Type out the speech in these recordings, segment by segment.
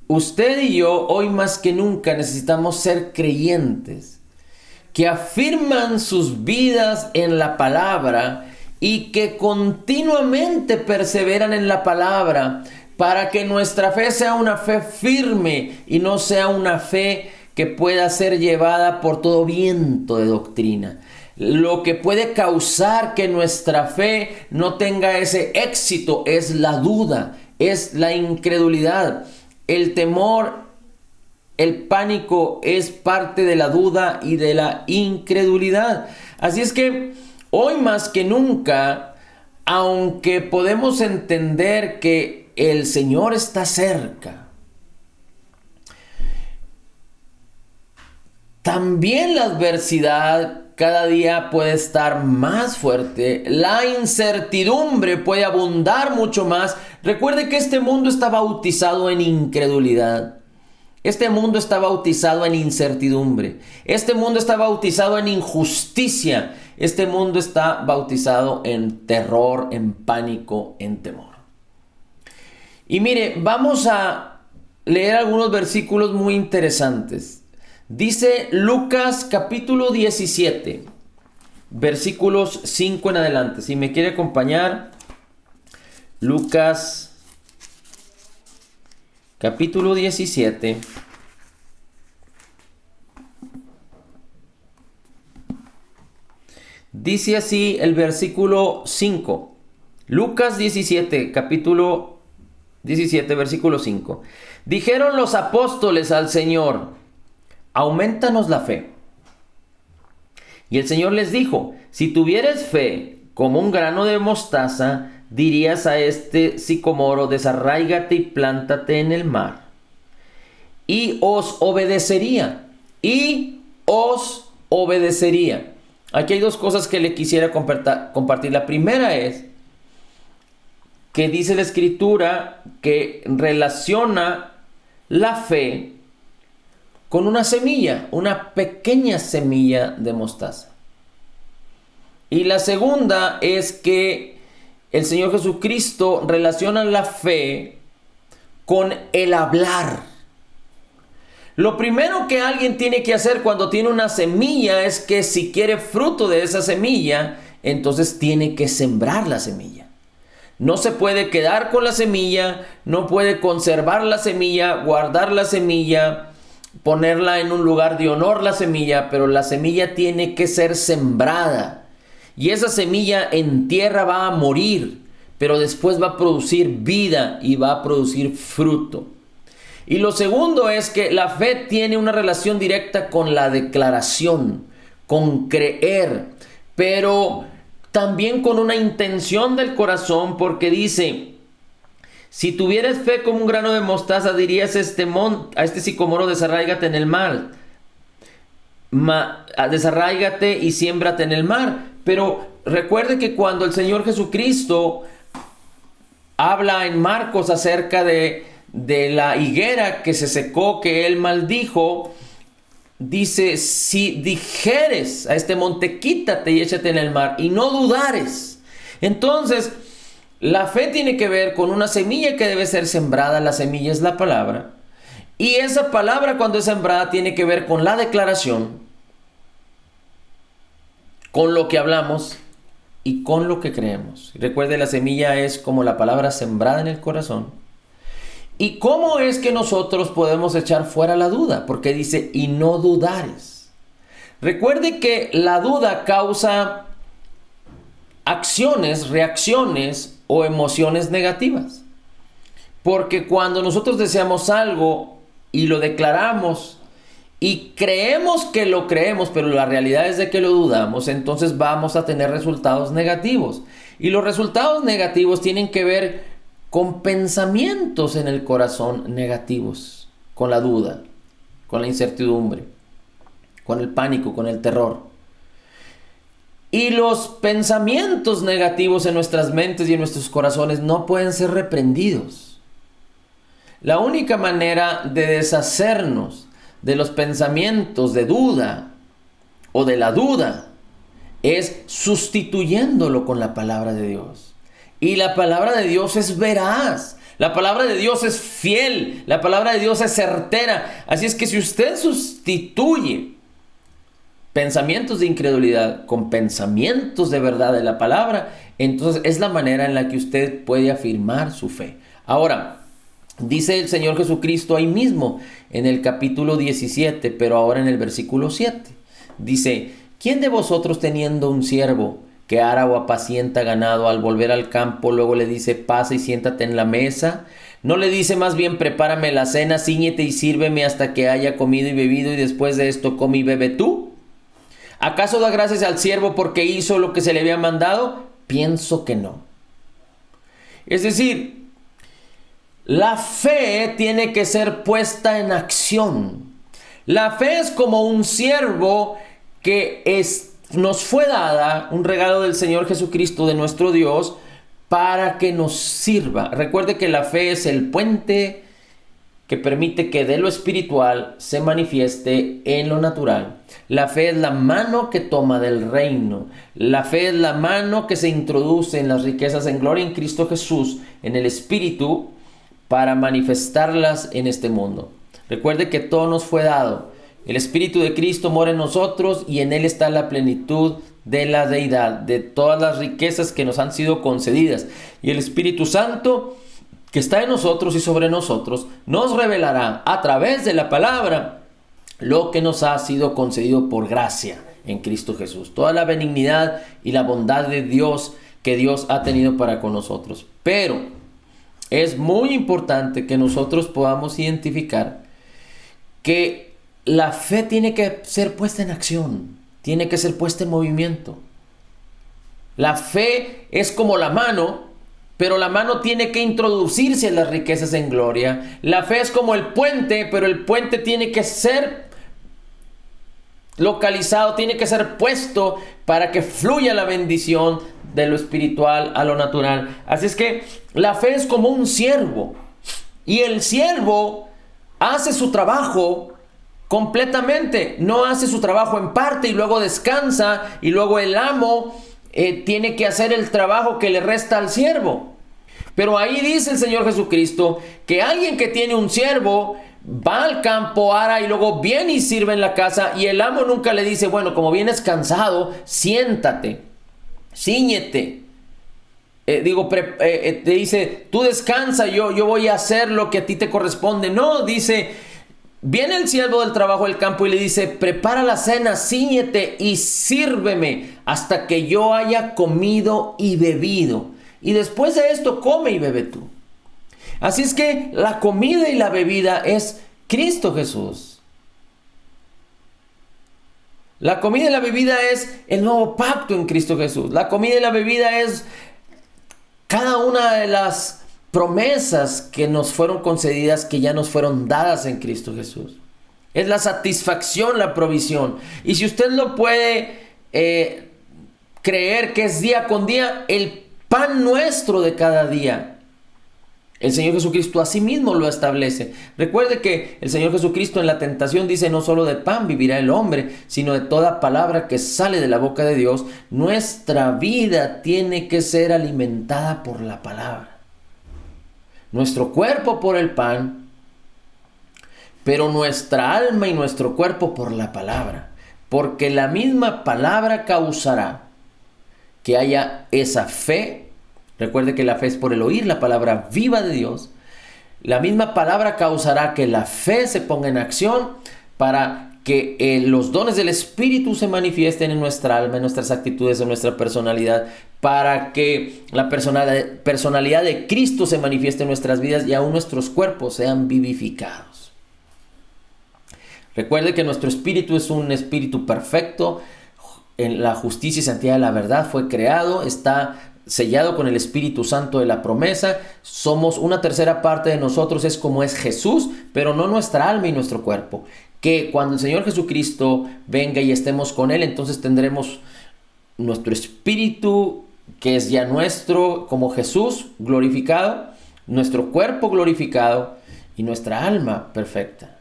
Usted y yo hoy más que nunca necesitamos ser creyentes que afirman sus vidas en la palabra y que continuamente perseveran en la palabra para que nuestra fe sea una fe firme y no sea una fe que pueda ser llevada por todo viento de doctrina. Lo que puede causar que nuestra fe no tenga ese éxito es la duda, es la incredulidad, el temor, el pánico es parte de la duda y de la incredulidad. Así es que hoy más que nunca, aunque podemos entender que el Señor está cerca, también la adversidad cada día puede estar más fuerte, la incertidumbre puede abundar mucho más. Recuerde que este mundo está bautizado en incredulidad. Este mundo está bautizado en incertidumbre. Este mundo está bautizado en injusticia. Este mundo está bautizado en terror, en pánico, en temor. Y mire, vamos a leer algunos versículos muy interesantes. Dice Lucas capítulo 17, versículos 5 en adelante. Si me quiere acompañar, Lucas capítulo 17. Dice así el versículo 5. Lucas 17, capítulo 17, versículo 5. Dijeron los apóstoles al Señor: aumentanos la fe. Y el Señor les dijo: si tuvieres fe como un grano de mostaza, dirías a este sicomoro: desarráigate y plántate en el mar, y os obedecería. Y os obedecería. Aquí hay dos cosas que le quisiera compartir. La primera es que dice la Escritura que relaciona la fe con una semilla, una pequeña semilla de mostaza. Y la segunda es que el Señor Jesucristo relaciona la fe con el hablar. Lo primero que alguien tiene que hacer cuando tiene una semilla es que si quiere fruto de esa semilla, entonces tiene que sembrar la semilla. No se puede quedar con la semilla, no puede conservar la semilla, guardar la semilla, ponerla en un lugar de honor la semilla, pero la semilla tiene que ser sembrada. Y esa semilla en tierra va a morir, pero después va a producir vida y va a producir fruto. Y lo segundo es que la fe tiene una relación directa con la declaración, con creer, pero también con una intención del corazón, porque dice: si tuvieras fe como un grano de mostaza, dirías a este sicomoro: desarráigate en el mar, desarráigate y siémbrate en el mar. Pero recuerde que cuando el Señor Jesucristo habla en Marcos acerca de la higuera que se secó, que él maldijo, dice: si dijeres a este monte, quítate y échate en el mar, y no dudares. Entonces, la fe tiene que ver con una semilla que debe ser sembrada. La semilla es la palabra. Y esa palabra, cuando es sembrada, tiene que ver con la declaración, con lo que hablamos y con lo que creemos. Recuerde, la semilla es como la palabra sembrada en el corazón. ¿Y cómo es que nosotros podemos echar fuera la duda? Porque dice: y no dudares. Recuerde que la duda causa acciones, reacciones o emociones negativas. Porque cuando nosotros deseamos algo y lo declaramos y creemos que lo creemos, pero la realidad es de que lo dudamos, entonces vamos a tener resultados negativos. Y los resultados negativos tienen que ver con pensamientos en el corazón negativos, con la duda, con la incertidumbre, con el pánico, con el terror. Y los pensamientos negativos en nuestras mentes y en nuestros corazones no pueden ser reprendidos. La única manera de deshacernos de los pensamientos de duda o de la duda es sustituyéndolo con la palabra de Dios. Y la palabra de Dios es veraz. La palabra de Dios es fiel, la palabra de Dios es certera. Así es que si usted sustituye pensamientos de incredulidad con pensamientos de verdad de la palabra, entonces es la manera en la que usted puede afirmar su fe. Ahora, dice el Señor Jesucristo ahí mismo en el capítulo 17, pero ahora en el versículo 7. Dice: ¿quién de vosotros, teniendo un siervo que ara o apacienta ganado, al volver al campo luego le dice: pasa y siéntate en la mesa? ¿No le dice más bien: prepárame la cena, cíñete y sírveme hasta que haya comido y bebido, y después de esto come y bebe tú? ¿Acaso da gracias al siervo porque hizo lo que se le había mandado? Pienso que no. Es decir, la fe tiene que ser puesta en acción. La fe es como un siervo que nos fue dada, un regalo del Señor Jesucristo, de nuestro Dios, para que nos sirva. Recuerde que la fe es el puente que permite que de lo espiritual se manifieste en lo natural. La fe es la mano que toma del reino. La fe es la mano que se introduce en las riquezas en gloria en Cristo Jesús, en el Espíritu, para manifestarlas en este mundo. Recuerde que todo nos fue dado. El Espíritu de Cristo mora en nosotros y en Él está la plenitud de la deidad, de todas las riquezas que nos han sido concedidas. Y el Espíritu Santo, que está en nosotros y sobre nosotros, nos revelará a través de la palabra lo que nos ha sido concedido por gracia en Cristo Jesús. Toda la benignidad y la bondad de Dios que Dios ha tenido para con nosotros. Pero es muy importante que nosotros podamos identificar que la fe tiene que ser puesta en acción, tiene que ser puesta en movimiento. La fe es como la mano, pero la mano tiene que introducirse en las riquezas en gloria. La fe es como el puente, pero el puente tiene que ser localizado, tiene que ser puesto para que fluya la bendición de lo espiritual a lo natural. Así es que la fe es como un siervo, y el siervo hace su trabajo completamente, no hace su trabajo en parte y luego descansa, y luego el amo tiene que hacer el trabajo que le resta al siervo. Pero ahí dice el Señor Jesucristo que alguien que tiene un siervo va al campo, ara y luego viene y sirve en la casa, y el amo nunca le dice: bueno, como vienes cansado, siéntate, cíñete. Te dice: tú descansa, yo voy a hacer lo que a ti te corresponde. No, dice, viene el siervo del trabajo del campo y le dice: prepara la cena, cíñete y sírveme hasta que yo haya comido y bebido. Y después de esto, come y bebe tú. Así es que la comida y la bebida es Cristo Jesús. La comida y la bebida es el nuevo pacto en Cristo Jesús. La comida y la bebida es cada una de las promesas que nos fueron concedidas, que ya nos fueron dadas en Cristo Jesús. Es la satisfacción, la provisión. Y si usted lo puede creer que es día con día, el pan nuestro de cada día, el Señor Jesucristo así mismo lo establece. Recuerde que el Señor Jesucristo en la tentación dice: no solo de pan vivirá el hombre, sino de toda palabra que sale de la boca de Dios. Nuestra vida tiene que ser alimentada por la palabra. Nuestro cuerpo por el pan, pero nuestra alma y nuestro cuerpo por la palabra. Porque la misma palabra causará que haya esa fe. Recuerde que la fe es por el oír la palabra viva de Dios. La misma palabra causará que la fe se ponga en acción para que los dones del Espíritu se manifiesten en nuestra alma, en nuestras actitudes, en nuestra personalidad, para que la personalidad de Cristo se manifieste en nuestras vidas y aún nuestros cuerpos sean vivificados. Recuerde que nuestro espíritu es un espíritu perfecto, en la justicia y santidad de la verdad fue creado, está sellado con el Espíritu Santo de la promesa. Somos una tercera parte de nosotros, es como es Jesús, pero no nuestra alma y nuestro cuerpo. Que cuando el Señor Jesucristo venga y estemos con Él, entonces tendremos nuestro espíritu, que es ya nuestro, como Jesús, glorificado, nuestro cuerpo glorificado y nuestra alma perfecta.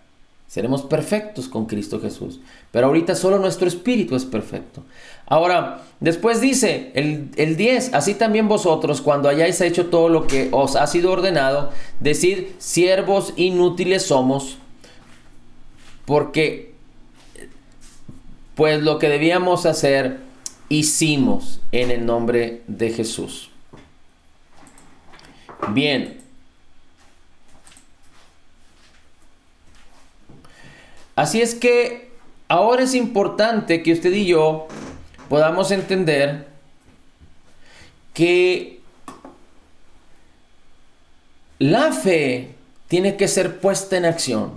Seremos perfectos con Cristo Jesús. Pero ahorita solo nuestro espíritu es perfecto. Ahora, después dice el 10, así también vosotros, cuando hayáis hecho todo lo que os ha sido ordenado, decid, siervos inútiles somos, porque pues lo que debíamos hacer, hicimos en el nombre de Jesús. Bien. Así es que ahora es importante que usted y yo podamos entender que la fe tiene que ser puesta en acción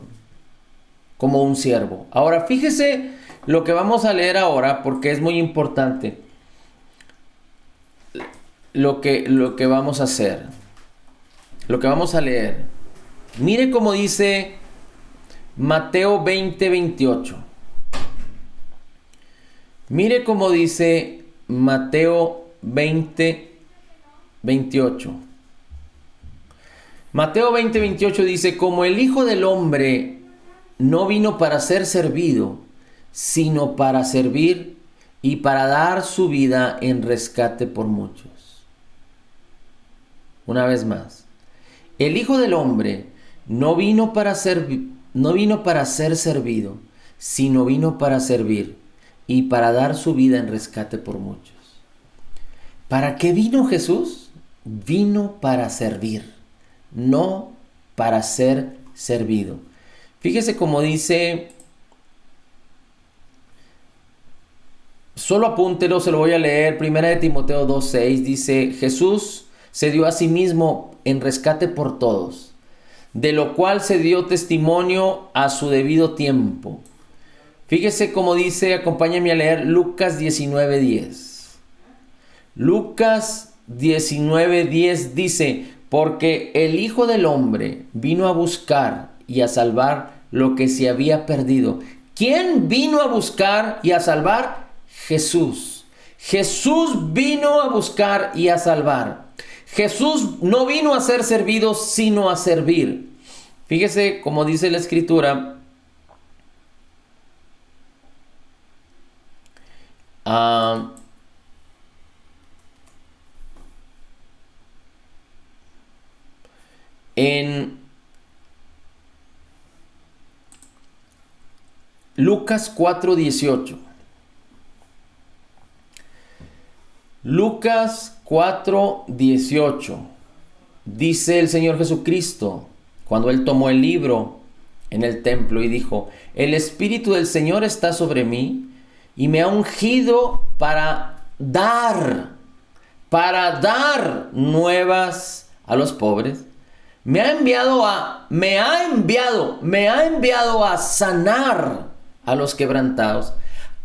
como un siervo. Ahora fíjese lo que vamos a leer ahora, porque es muy importante lo que vamos a hacer, lo que vamos a leer. Mire cómo dice Mateo 20:28. Mire cómo dice Mateo 20:28. Mateo 20:28 dice, como el Hijo del Hombre no vino para ser servido, sino para servir y para dar su vida en rescate por muchos. Una vez más, el Hijo del Hombre no vino para ser servido, sino vino para servir y para dar su vida en rescate por muchos. ¿Para qué vino Jesús? Vino para servir, no para ser servido. Fíjese cómo dice, solo apúntelo, se lo voy a leer. 1 de Timoteo 2:6 dice, Jesús se dio a sí mismo en rescate por todos, de lo cual se dio testimonio a su debido tiempo. Fíjese cómo dice, acompáñame a leer Lucas 19:10. Lucas 19:10 dice, porque el Hijo del Hombre vino a buscar y a salvar lo que se había perdido. ¿Quién vino a buscar y a salvar? Jesús. Jesús vino a buscar y a salvar. Jesús no vino a ser servido, sino a servir. Fíjese cómo dice la Escritura. En Lucas 4:18. Lucas 4:18. Dice el Señor Jesucristo, cuando Él tomó el libro en el templo y dijo, el Espíritu del Señor está sobre mí y me ha ungido para dar nuevas a los pobres. Me ha enviado a sanar a los quebrantados,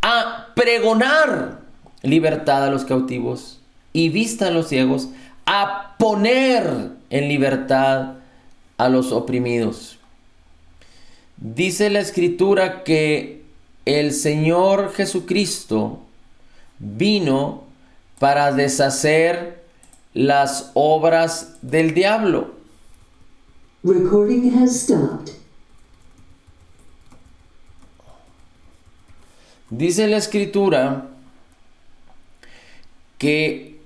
a pregonar libertad a los cautivos y vista a los ciegos, a poner en libertad a los oprimidos. Dice la Escritura que el Señor Jesucristo vino para deshacer las obras del diablo. Recording has stopped. Dice la Escritura que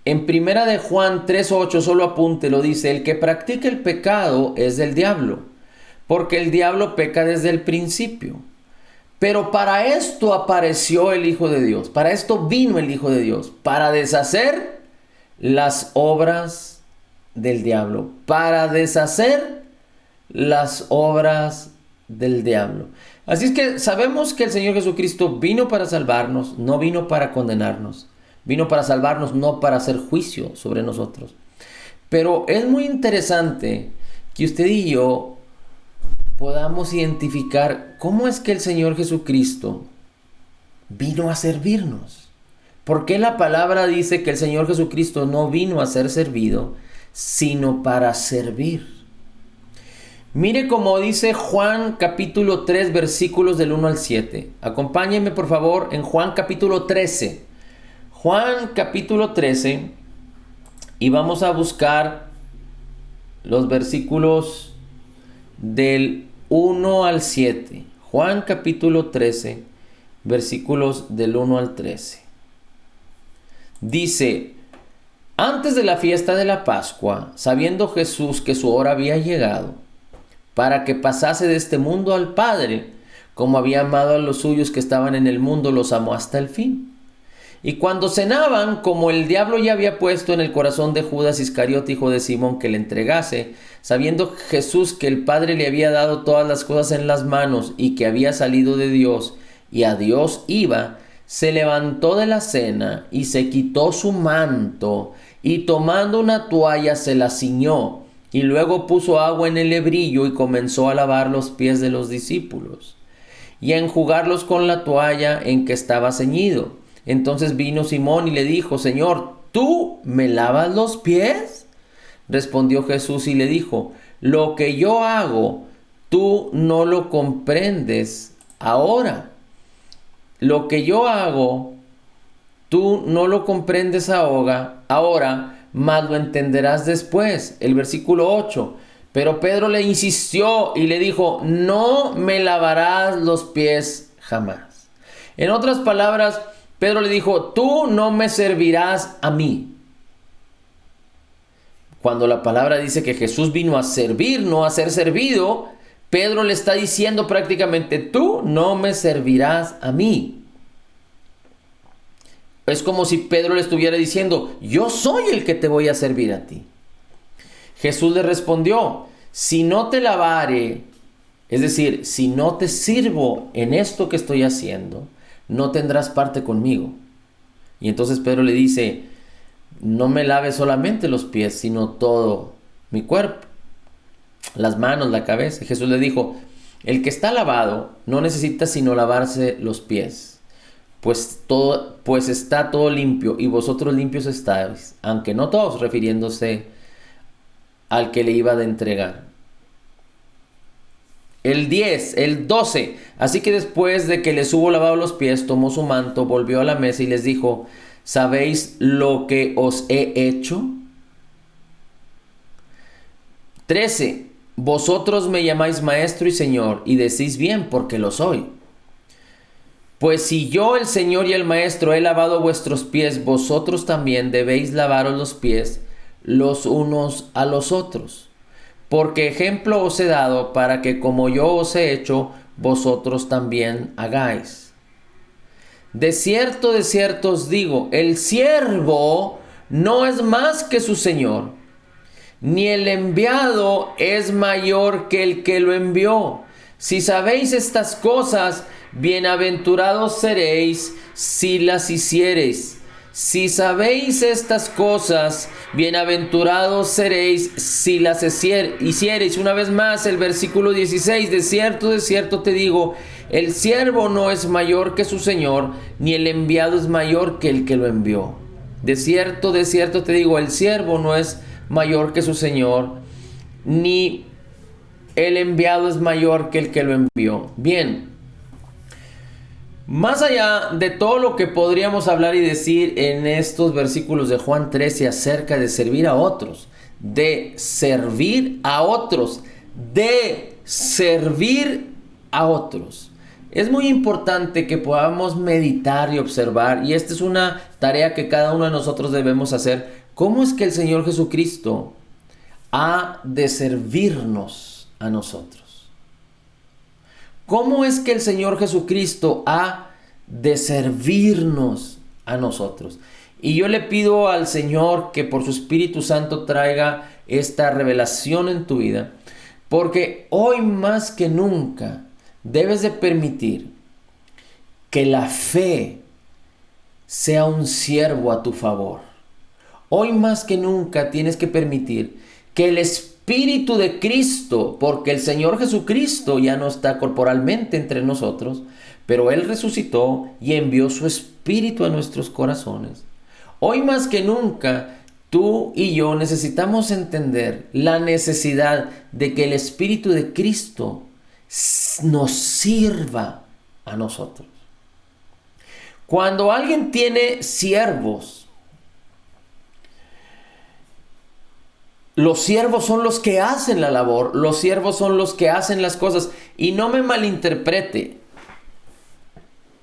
en Primera de Juan 3:8, solo apúntelo, dice, el que practica el pecado es del diablo, porque el diablo peca desde el principio. Pero para esto apareció el Hijo de Dios, para esto vino el Hijo de Dios, para deshacer las obras del diablo, para deshacer las obras del diablo. Así es que sabemos que el Señor Jesucristo vino para salvarnos, no vino para condenarnos. Vino para salvarnos, no para hacer juicio sobre nosotros. Pero es muy interesante que usted y yo podamos identificar cómo es que el Señor Jesucristo vino a servirnos. ¿Por qué la palabra dice que el Señor Jesucristo no vino a ser servido, sino para servir? Mire cómo dice Juan capítulo 3, versículos del 1 al 7. Acompáñenme por favor en Juan capítulo 13. Juan capítulo 13, y vamos a buscar los versículos del 1 al 7. Juan capítulo 13, versículos del 1 al 13. Dice: antes de la fiesta de la Pascua, sabiendo Jesús que su hora había llegado, para que pasase de este mundo al Padre, como había amado a los suyos que estaban en el mundo, los amó hasta el fin. Y cuando cenaban, como el diablo ya había puesto en el corazón de Judas Iscariote, hijo de Simón, que le entregase, sabiendo Jesús que el Padre le había dado todas las cosas en las manos y que había salido de Dios y a Dios iba, se levantó de la cena y se quitó su manto y tomando una toalla se la ciñó y luego puso agua en el lebrillo y comenzó a lavar los pies de los discípulos y a enjugarlos con la toalla en que estaba ceñido. Entonces vino Simón y le dijo: Señor, ¿tú me lavas los pies? Respondió Jesús y le dijo: lo que yo hago, tú no lo comprendes ahora. Lo que yo hago, tú no lo comprendes ahora, mas lo entenderás después. El versículo 8. Pero Pedro le insistió y le dijo: no me lavarás los pies jamás. En otras palabras, Pedro le dijo: tú no me servirás a mí. Cuando la palabra dice que Jesús vino a servir, no a ser servido, Pedro le está diciendo prácticamente: tú no me servirás a mí. Es como si Pedro le estuviera diciendo: yo soy el que te voy a servir a ti. Jesús le respondió: si no te lavare, es decir, si no te sirvo en esto que estoy haciendo, no tendrás parte conmigo. Y entonces Pedro le dice: no me laves solamente los pies, sino todo mi cuerpo, las manos, la cabeza. Jesús le dijo: el que está lavado no necesita sino lavarse los pies, pues está todo limpio, y vosotros limpios estáis, aunque no todos, refiriéndose al que le iba a entregar. El 12. Así que después de que les hubo lavado los pies, tomó su manto, volvió a la mesa y les dijo: ¿sabéis lo que os he hecho? 13. Vosotros me llamáis maestro y señor, y decís bien, porque lo soy. Pues si yo, el Señor y el Maestro, he lavado vuestros pies, vosotros también debéis lavaros los pies los unos a los otros. Porque ejemplo os he dado para que como yo os he hecho, vosotros también hagáis. De cierto os digo, el siervo no es más que su Señor, ni el enviado es mayor que el que lo envió. Si sabéis estas cosas, bienaventurados seréis si las hiciereis. Si sabéis estas cosas, bienaventurados seréis si las hiciereis. Una vez más, el versículo 16. De cierto te digo, el siervo no es mayor que su Señor, ni el enviado es mayor que el que lo envió. De cierto te digo, el siervo no es mayor que su Señor, ni el enviado es mayor que el que lo envió. Bien, más allá de todo lo que podríamos hablar y decir en estos versículos de Juan 13 acerca de servir a otros, de servir a otros, es muy importante que podamos meditar y observar, y esta es una tarea que cada uno de nosotros debemos hacer. ¿Cómo es que el Señor Jesucristo ha de servirnos a nosotros? ¿Cómo es que el Señor Jesucristo ha de servirnos a nosotros? Y yo le pido al Señor que por su Espíritu Santo traiga esta revelación en tu vida, porque hoy más que nunca debes de permitir que la fe sea un siervo a tu favor. Hoy más que nunca tienes que permitir que el Espíritu de Cristo, porque el Señor Jesucristo ya no está corporalmente entre nosotros, pero Él resucitó y envió su Espíritu a nuestros corazones. Hoy más que nunca, tú y yo necesitamos entender la necesidad de que el Espíritu de Cristo nos sirva a nosotros. Cuando alguien tiene siervos, Los siervos son los que hacen la labor, los siervos son los que hacen las cosas. Y no me malinterprete,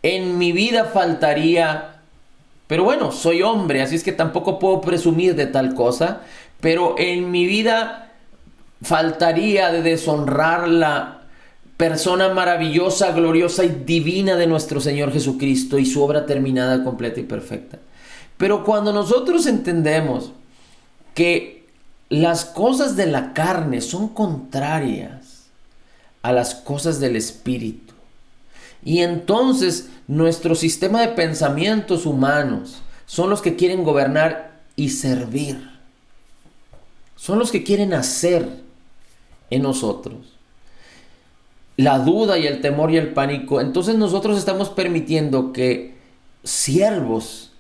en mi vida faltaría, pero bueno, soy hombre, así es que tampoco puedo presumir de tal cosa, pero en mi vida faltaría de deshonrar la persona maravillosa, gloriosa y divina de nuestro Señor Jesucristo y su obra terminada, completa y perfecta. Pero cuando nosotros entendemos que las cosas de la carne son contrarias a las cosas del Espíritu, y entonces nuestro sistema de pensamientos humanos son los que quieren gobernar y servir, son los que quieren hacer en nosotros la duda y el temor y el pánico, entonces nosotros estamos permitiendo que siervos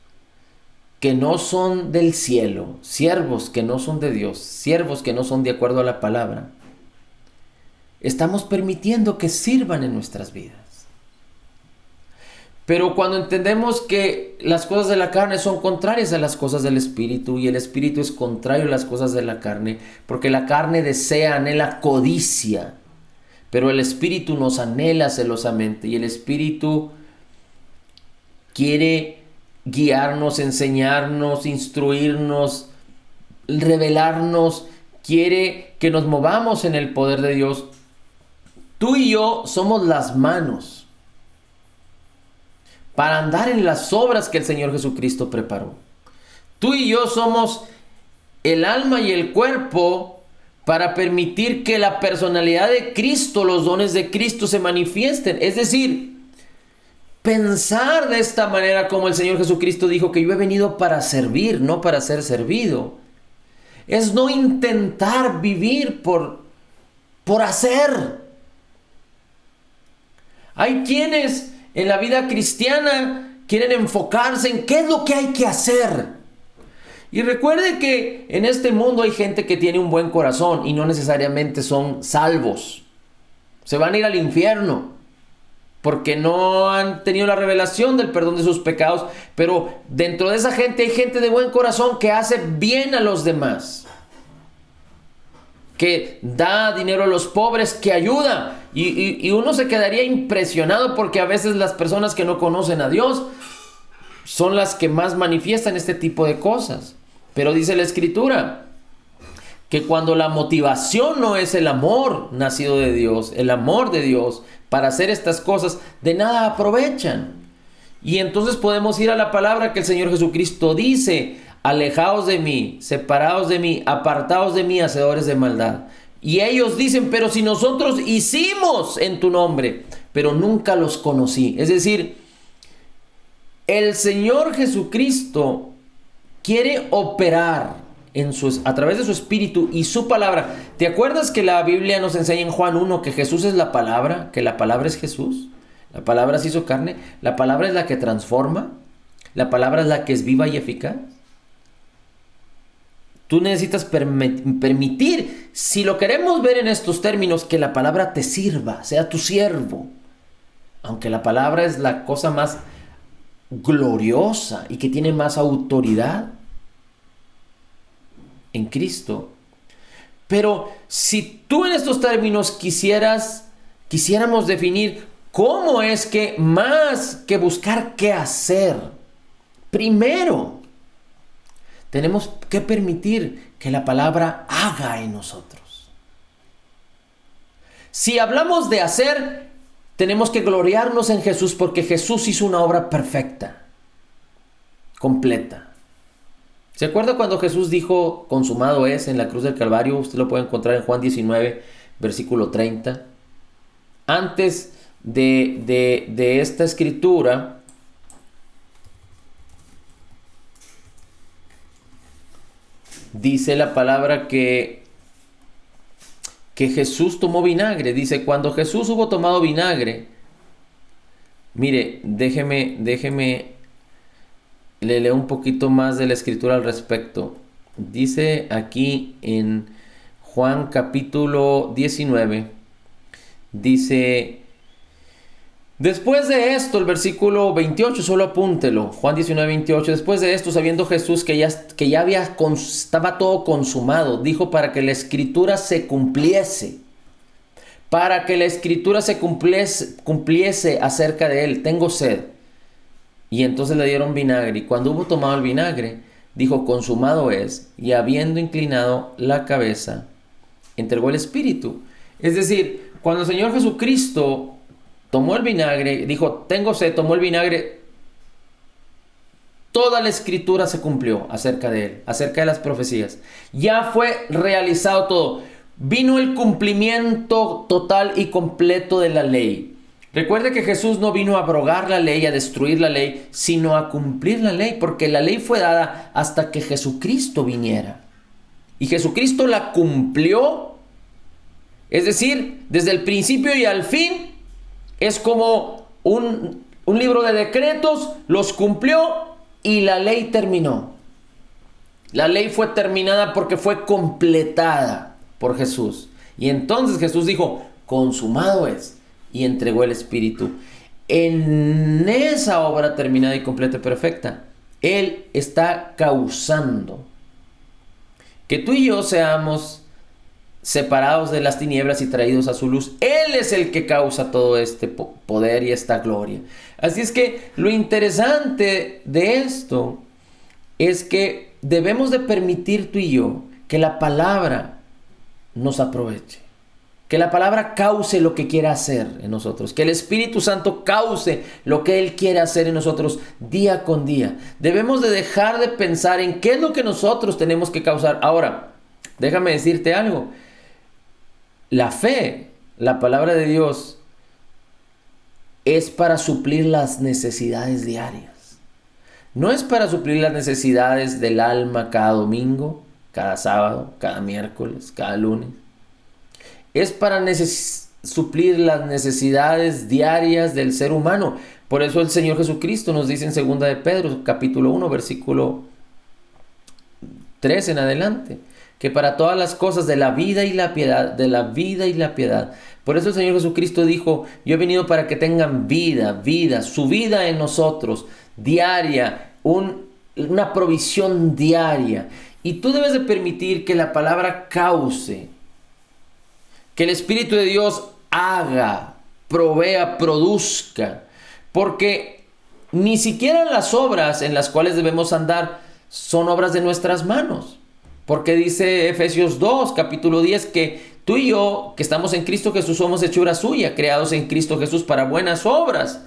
que no son del cielo, siervos que no son de Dios, siervos que no son de acuerdo a la palabra, estamos permitiendo que sirvan en nuestras vidas. Pero cuando entendemos que las cosas de la carne son contrarias a las cosas del Espíritu, y el Espíritu es contrario a las cosas de la carne, porque la carne desea, anhela, codicia, pero el Espíritu nos anhela celosamente, y el Espíritu quiere guiarnos, enseñarnos, instruirnos, revelarnos, quiere que nos movamos en el poder de Dios. Tú y yo somos las manos para andar en las obras que el Señor Jesucristo preparó. Tú y yo somos el alma y el cuerpo para permitir que la personalidad de Cristo, los dones de Cristo se manifiesten. Es decir, pensar de esta manera como el Señor Jesucristo dijo que yo he venido para servir, no para ser servido. Es no intentar vivir por hacer. Hay quienes en la vida cristiana quieren enfocarse en qué es lo que hay que hacer. Y recuerde que en este mundo hay gente que tiene un buen corazón y no necesariamente son salvos. Se van a ir al infierno porque no han tenido la revelación del perdón de sus pecados. Pero dentro de esa gente hay gente de buen corazón que hace bien a los demás, que da dinero a los pobres, que ayuda. Y uno se quedaría impresionado porque a veces las personas que no conocen a Dios son las que más manifiestan este tipo de cosas. Pero dice la Escritura que cuando la motivación no es el amor nacido de Dios, el amor de Dios para hacer estas cosas, de nada aprovechan. Y entonces podemos ir a la palabra que el Señor Jesucristo dice: alejaos de mí, separaos de mí, apartaos de mí, hacedores de maldad. Y ellos dicen: pero si nosotros hicimos en tu nombre, pero nunca los conocí. Es decir, el Señor Jesucristo quiere operar a través de su Espíritu y su palabra. ¿Te acuerdas que la Biblia nos enseña en Juan 1 que Jesús es la palabra? Que la palabra es Jesús. La palabra se hizo carne. La palabra es la que transforma. La palabra es la que es viva y eficaz. Tú necesitas permitir, si lo queremos ver en estos términos, que la palabra te sirva, sea tu siervo. Aunque la palabra es la cosa más gloriosa y que tiene más autoridad en Cristo. Pero si tú en estos términos quisiéramos definir cómo es que, más que buscar qué hacer, primero tenemos que permitir que la palabra haga en nosotros. Si hablamos de hacer, tenemos que gloriarnos en Jesús, porque Jesús hizo una obra perfecta, completa. ¿Se acuerda cuando Jesús dijo consumado es en la cruz del Calvario? Usted lo puede encontrar en Juan 19, versículo 30. Antes de esta escritura, dice la palabra que Jesús tomó vinagre. Dice: cuando Jesús hubo tomado vinagre, mire, déjeme le leo un poquito más de la escritura al respecto. Dice aquí en Juan capítulo 19, dice: Después de esto, el versículo 28, solo apúntelo, Juan 19, 28, después de esto, sabiendo Jesús que ya estaba todo consumado, dijo para que la escritura se cumpliese, cumpliese acerca de él, tengo sed. Y entonces le dieron vinagre, y cuando hubo tomado el vinagre, dijo, consumado es, y habiendo inclinado la cabeza, entregó el espíritu. Es decir, cuando el Señor Jesucristo tomó el vinagre, dijo, tengo sed, tomó el vinagre, toda la escritura se cumplió acerca de él, acerca de las profecías. Ya fue realizado todo. Vino el cumplimiento total y completo de la ley. Recuerde que Jesús no vino a abrogar la ley, a destruir la ley, sino a cumplir la ley, porque la ley fue dada hasta que Jesucristo viniera. Y Jesucristo la cumplió, es decir, desde el principio y al fin. Es como un libro de decretos, los cumplió y la ley terminó. La ley fue terminada porque fue completada por Jesús. Y entonces Jesús dijo, consumado es, y entregó el Espíritu. En esa obra terminada y completa y perfecta, Él está causando que tú y yo seamos separados de las tinieblas y traídos a su luz. Él es el que causa todo este poder y esta gloria. Así es que lo interesante de esto es que debemos de permitir tú y yo que la palabra nos aproveche. Que la palabra cause lo que quiera hacer en nosotros. Que el Espíritu Santo cause lo que Él quiere hacer en nosotros día con día. Debemos de dejar de pensar en qué es lo que nosotros tenemos que causar. Ahora, déjame decirte algo. La fe, la palabra de Dios, es para suplir las necesidades diarias. No es para suplir las necesidades del alma cada domingo, cada sábado, cada miércoles, cada lunes. Es para suplir las necesidades diarias del ser humano. Por eso el Señor Jesucristo nos dice en 2 de Pedro, capítulo 1, versículo 3 en adelante, que para todas las cosas de la vida y la piedad, por eso el Señor Jesucristo dijo, yo he venido para que tengan vida, su vida en nosotros, diaria, una provisión diaria. Y tú debes de permitir que la palabra cause, que el Espíritu de Dios haga, provea, produzca, porque ni siquiera las obras en las cuales debemos andar son obras de nuestras manos. Porque dice Efesios 2, capítulo 10, que tú y yo, que estamos en Cristo Jesús, somos hechura suya, creados en Cristo Jesús para buenas obras,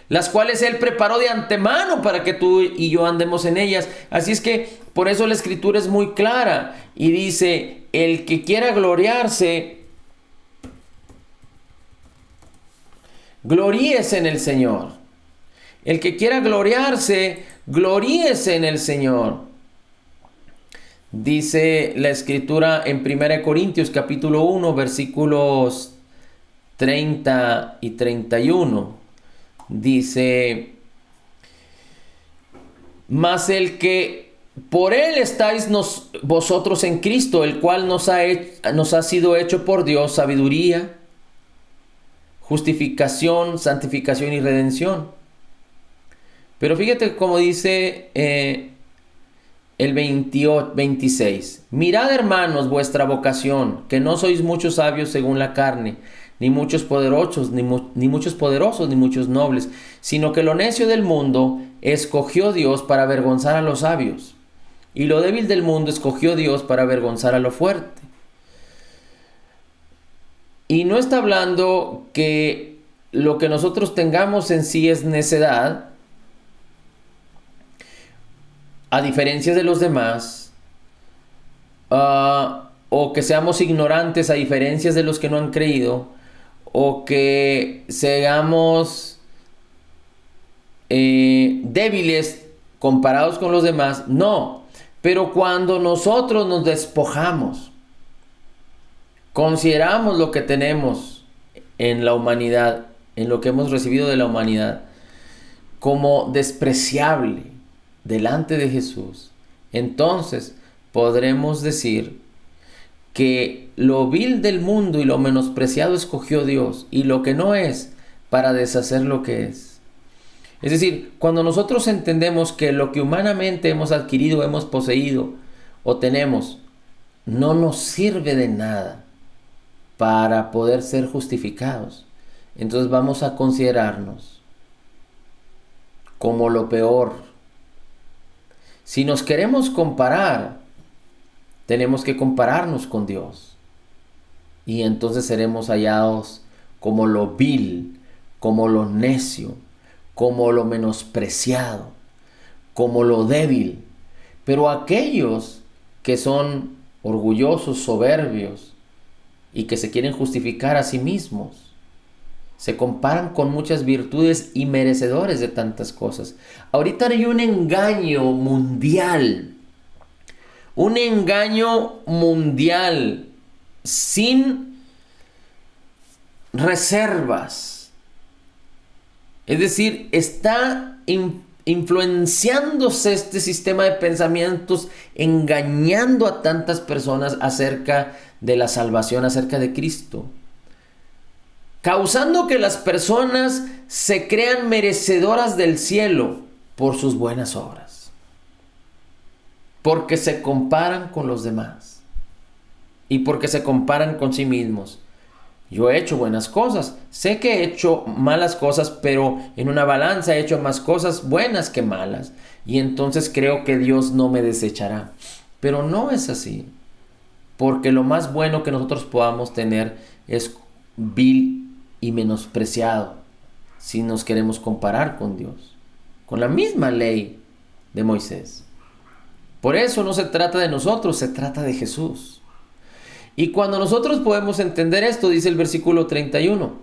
las cuales Él preparó de antemano para que tú y yo andemos en ellas. Así es que por eso la Escritura es muy clara y dice, el que quiera gloriarse, gloríese en el Señor. El que quiera gloriarse, gloríese en el Señor. Dice la Escritura en 1 Corintios capítulo 1 versículos 30 y 31. Dice, mas el que por Él estáis vosotros en Cristo, el cual nos ha sido hecho por Dios sabiduría, justificación, santificación y redención. Pero fíjate cómo dice el 26. Mirad, hermanos, vuestra vocación, que no sois muchos sabios según la carne, ni muchos poderosos, ni muchos nobles, sino que lo necio del mundo escogió Dios para avergonzar a los sabios, y lo débil del mundo escogió Dios para avergonzar a lo fuerte. Y no está hablando que lo que nosotros tengamos en sí es necedad, a diferencia de los demás, o que seamos ignorantes a diferencia de los que no han creído, o que seamos débiles comparados con los demás. No, pero cuando nosotros nos despojamos, consideramos lo que tenemos en la humanidad, en lo que hemos recibido de la humanidad, como despreciable delante de Jesús, entonces podremos decir que lo vil del mundo y lo menospreciado escogió Dios, y lo que no es para deshacer lo que es. Es decir, cuando nosotros entendemos que lo que humanamente hemos adquirido, hemos poseído o tenemos, no nos sirve de nada para poder ser justificados, entonces vamos a considerarnos como lo peor. Si nos queremos comparar, tenemos que compararnos con Dios. Y entonces seremos hallados como lo vil, como lo necio, como lo menospreciado, como lo débil. Pero aquellos que son orgullosos, soberbios y que se quieren justificar a sí mismos, se comparan con muchas virtudes y merecedores de tantas cosas. Ahorita hay un engaño mundial sin reservas. Es decir, está influenciándose este sistema de pensamientos, engañando a tantas personas acerca de la salvación, acerca de Cristo, causando que las personas se crean merecedoras del cielo por sus buenas obras, porque se comparan con los demás y porque se comparan con sí mismos. Yo he hecho buenas cosas, sé que he hecho malas cosas, pero en una balanza he hecho más cosas buenas que malas, y entonces creo que Dios no me desechará. Pero no es así, porque lo más bueno que nosotros podamos tener es vil y menospreciado si nos queremos comparar con Dios, con la misma ley de Moisés. Por eso no se trata de nosotros, se trata de Jesús. Y cuando nosotros podemos entender esto, dice el versículo 31,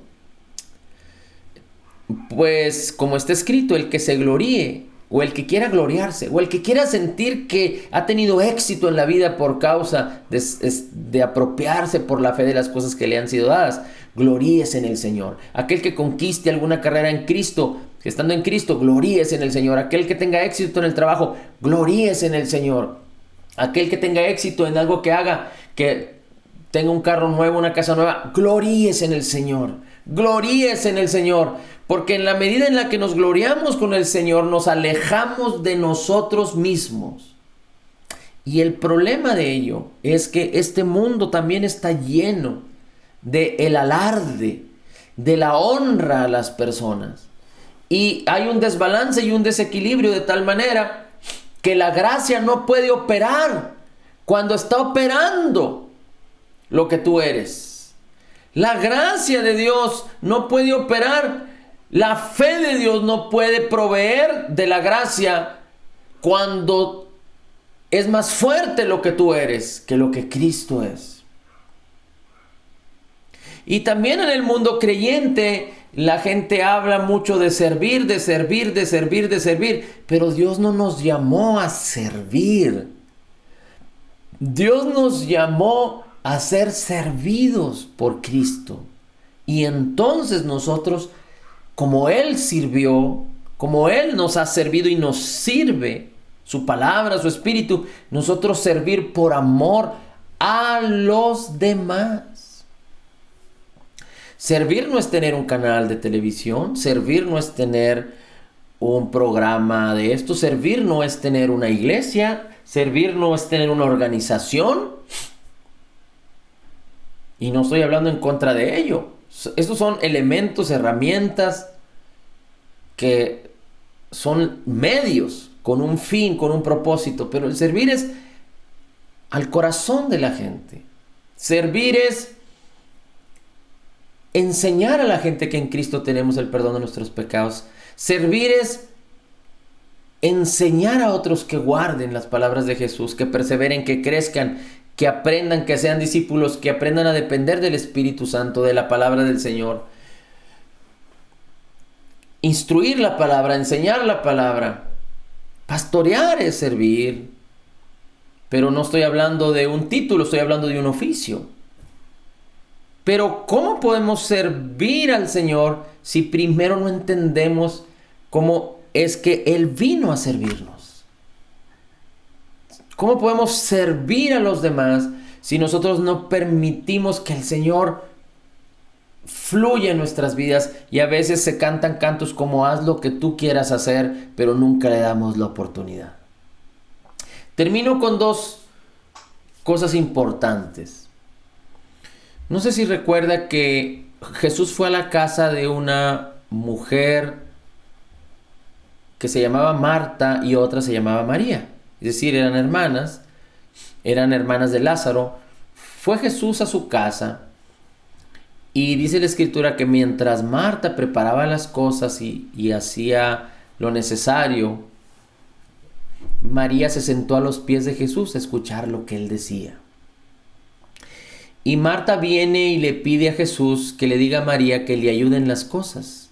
pues como está escrito, el que se gloríe, o el que quiera gloriarse, o el que quiera sentir que ha tenido éxito en la vida por causa de apropiarse por la fe de las cosas que le han sido dadas, gloríese en el Señor. Aquel que conquiste alguna carrera en Cristo, estando en Cristo, gloríese en el Señor. Aquel que tenga éxito en el trabajo, gloríese en el Señor. Aquel que tenga éxito en algo que haga, que tenga un carro nuevo, una casa nueva, gloríese en el Señor. Gloríese en el Señor. Porque en la medida en la que nos gloriamos con el Señor, nos alejamos de nosotros mismos. Y el problema de ello es que este mundo también está lleno de el alarde, de la honra a las personas. Y hay un desbalance y un desequilibrio de tal manera que la gracia no puede operar cuando está operando lo que tú eres. La gracia de Dios no puede operar. La fe de Dios no puede proveer de la gracia cuando es más fuerte lo que tú eres que lo que Cristo es. Y también en el mundo creyente la gente habla mucho de servir, de servir, de servir, de servir, pero Dios no nos llamó a servir. Dios nos llamó a ser servidos por Cristo. Y entonces nosotros, como Él sirvió, como Él nos ha servido y nos sirve, su palabra, su espíritu, nosotros servir por amor a los demás. Servir no es tener un canal de televisión, servir no es tener un programa de esto, servir no es tener una iglesia, servir no es tener una organización. Y no estoy hablando en contra de ello. Estos son elementos, herramientas que son medios con un fin, con un propósito. Pero el servir es al corazón de la gente. Servir es enseñar a la gente que en Cristo tenemos el perdón de nuestros pecados. Servir es enseñar a otros que guarden las palabras de Jesús, que perseveren, que crezcan, que aprendan, que sean discípulos, que aprendan a depender del Espíritu Santo, de la palabra del Señor. Instruir la palabra, enseñar la palabra. Pastorear es servir. Pero no estoy hablando de un título, estoy hablando de un oficio. Pero ¿cómo podemos servir al Señor si primero no entendemos cómo es que Él vino a servirnos? ¿Cómo podemos servir a los demás si nosotros no permitimos que el Señor fluye en nuestras vidas y a veces se cantan cantos como haz lo que tú quieras hacer, pero nunca le damos la oportunidad. Termino con dos cosas importantes. No sé si recuerda que Jesús fue a la casa de una mujer que se llamaba Marta y otra se llamaba María. Es decir, eran hermanas de Lázaro. Fue Jesús a su casa y dice la Escritura que mientras Marta preparaba las cosas y hacía lo necesario, María se sentó a los pies de Jesús a escuchar lo que él decía. Y Marta viene y le pide a Jesús que le diga a María que le ayude en las cosas.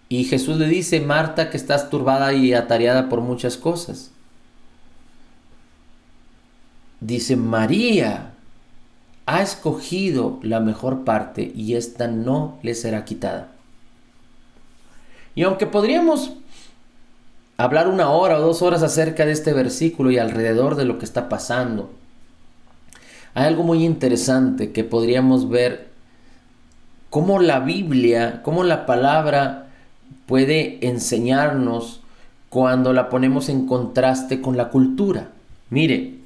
Y Jesús le dice, Marta, que estás turbada y atareada por muchas cosas. Dice, María ha escogido la mejor parte y esta no le será quitada. Y aunque podríamos hablar 1 hora o 2 horas acerca de este versículo y alrededor de lo que está pasando, hay algo muy interesante que podríamos ver cómo la Biblia, cómo la palabra puede enseñarnos cuando la ponemos en contraste con la cultura. Mire,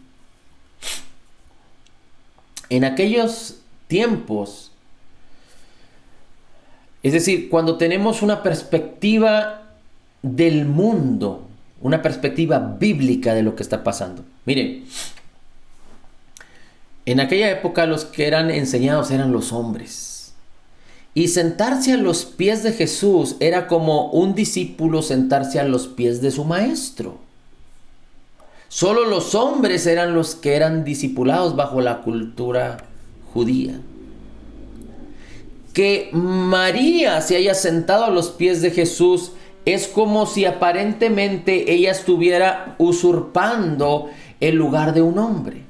en aquellos tiempos, es decir, cuando tenemos una perspectiva del mundo, una perspectiva bíblica de lo que está pasando. Mire, en aquella época los que eran enseñados eran los hombres. Y sentarse a los pies de Jesús era como un discípulo sentarse a los pies de su maestro. Solo los hombres eran los que eran discipulados bajo la cultura judía. Que María se haya sentado a los pies de Jesús es como si aparentemente ella estuviera usurpando el lugar de un hombre.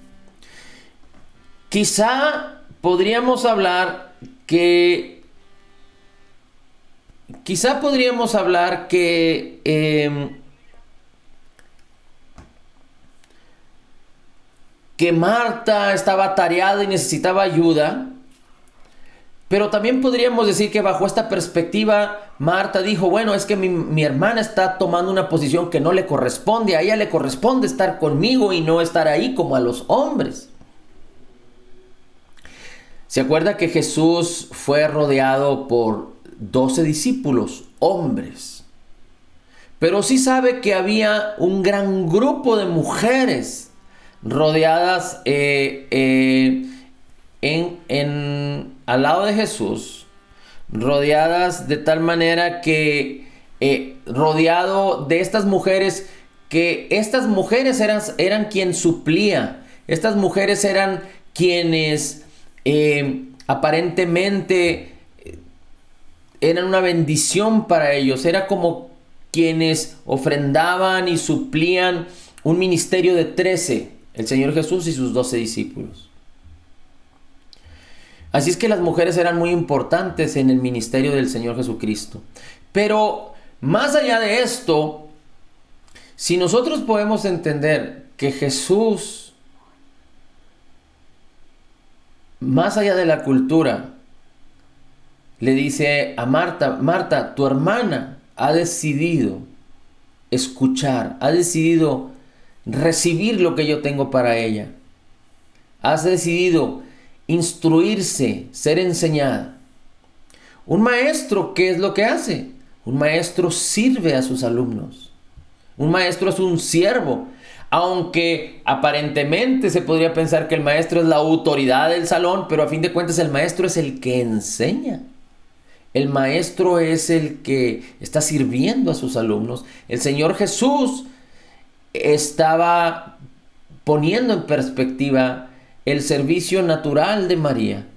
Quizá podríamos hablar que Marta estaba atareada y necesitaba ayuda, pero también podríamos decir que bajo esta perspectiva Marta dijo, bueno, es que mi hermana está tomando una posición que no le corresponde, a ella le corresponde estar conmigo y no estar ahí como a los hombres. ¿Se acuerda que Jesús fue rodeado por 12 discípulos, hombres? Pero sí sabe que había un gran grupo de mujeres rodeadas al lado de Jesús, rodeadas de tal manera que rodeado de estas mujeres, que estas mujeres eran quien suplía, estas mujeres eran quienes aparentemente eran una bendición para ellos, era como quienes ofrendaban y suplían un ministerio de 13, el Señor Jesús y sus 12 discípulos. Así es que las mujeres eran muy importantes en el ministerio del Señor Jesucristo. Pero más allá de esto, si nosotros podemos entender que Jesús, más allá de la cultura, le dice a Marta, Marta, tu hermana ha decidido escuchar, ha decidido recibir lo que yo tengo para ella. Has decidido instruirse, ser enseñada. Un maestro, ¿qué es lo que hace? Un maestro sirve a sus alumnos. Un maestro es un siervo. Aunque aparentemente se podría pensar que el maestro es la autoridad del salón, pero a fin de cuentas el maestro es el que enseña. El maestro es el que está sirviendo a sus alumnos. El Señor Jesús estaba poniendo en perspectiva el servicio natural de María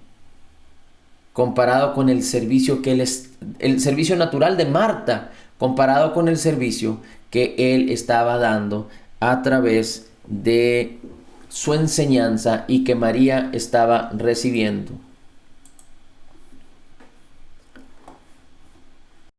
comparado con el servicio el servicio natural de Marta comparado con el servicio que él estaba dando a través de su enseñanza y que María estaba recibiendo.